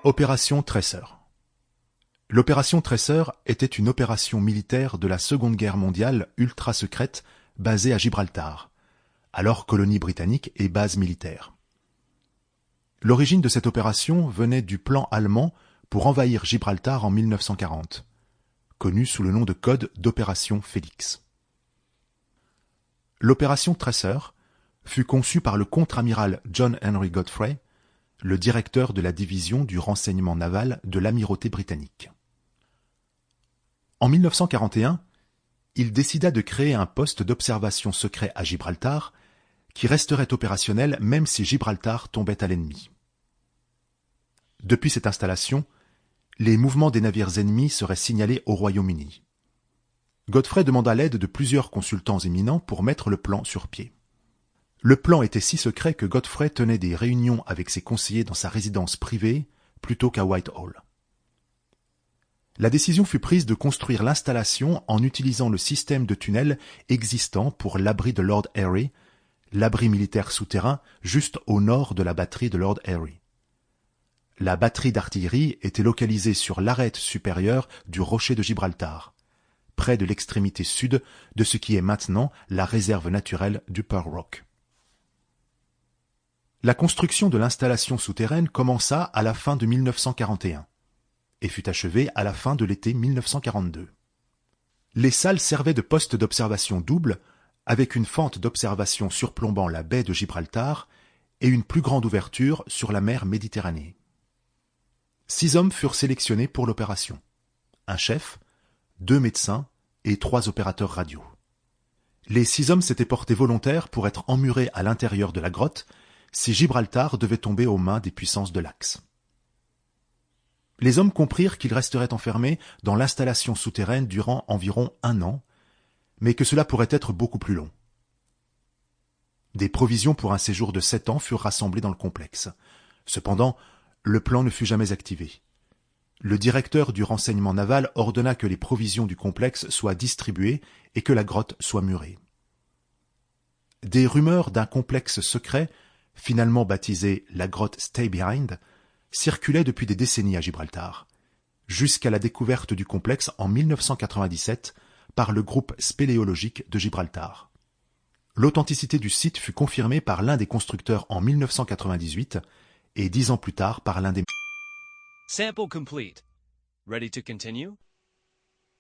Opération Tracer. L'opération Tracer était une opération militaire de la Seconde Guerre mondiale ultra secrète basée à Gibraltar, alors colonie britannique et base militaire. L'origine de cette opération venait du plan allemand pour envahir Gibraltar en 1940, connu sous le nom de code d'opération Félix. L'opération Tracer fut conçue par le contre-amiral John Henry Godfrey, le directeur de la division du renseignement naval de l'amirauté britannique. En 1941, il décida de créer un poste d'observation secret à Gibraltar qui resterait opérationnel même si Gibraltar tombait à l'ennemi. Depuis cette installation, les mouvements des navires ennemis seraient signalés au Royaume-Uni. Godfrey demanda l'aide de plusieurs consultants éminents pour mettre le plan sur pied. Le plan était si secret que Godfrey tenait des réunions avec ses conseillers dans sa résidence privée plutôt qu'à Whitehall. La décision fut prise de construire l'installation en utilisant le système de tunnels existant pour l'abri de Lord Erie, l'abri militaire souterrain juste au nord de la batterie de Lord Erie. La batterie d'artillerie était localisée sur l'arête supérieure du rocher de Gibraltar, près de l'extrémité sud de ce qui est maintenant la réserve naturelle du Pearl Rock. La construction de l'installation souterraine commença à la fin de 1941 et fut achevée à la fin de l'été 1942. Les salles servaient de poste d'observation double avec une fente d'observation surplombant la baie de Gibraltar et une plus grande ouverture sur la mer Méditerranée. 6 hommes furent sélectionnés pour l'opération. Un chef, 2 médecins et 3 opérateurs radio. Les 6 hommes s'étaient portés volontaires pour être emmurés à l'intérieur de la grotte si Gibraltar devait tomber aux mains des puissances de l'Axe. Les hommes comprirent qu'ils resteraient enfermés dans l'installation souterraine durant environ 1 an, mais que cela pourrait être beaucoup plus long. Des provisions pour un séjour de 7 ans furent rassemblées dans le complexe. Cependant, le plan ne fut jamais activé. Le directeur du renseignement naval ordonna que les provisions du complexe soient distribuées et que la grotte soit murée. Des rumeurs d'un complexe secret, finalement baptisé la grotte Stay Behind, circulaient depuis des décennies à Gibraltar, jusqu'à la découverte du complexe en 1997 par le groupe spéléologique de Gibraltar. L'authenticité du site fut confirmée par l'un des constructeurs en 1998 et 10 ans plus tard par l'un des... Sample complete. Ready to continue?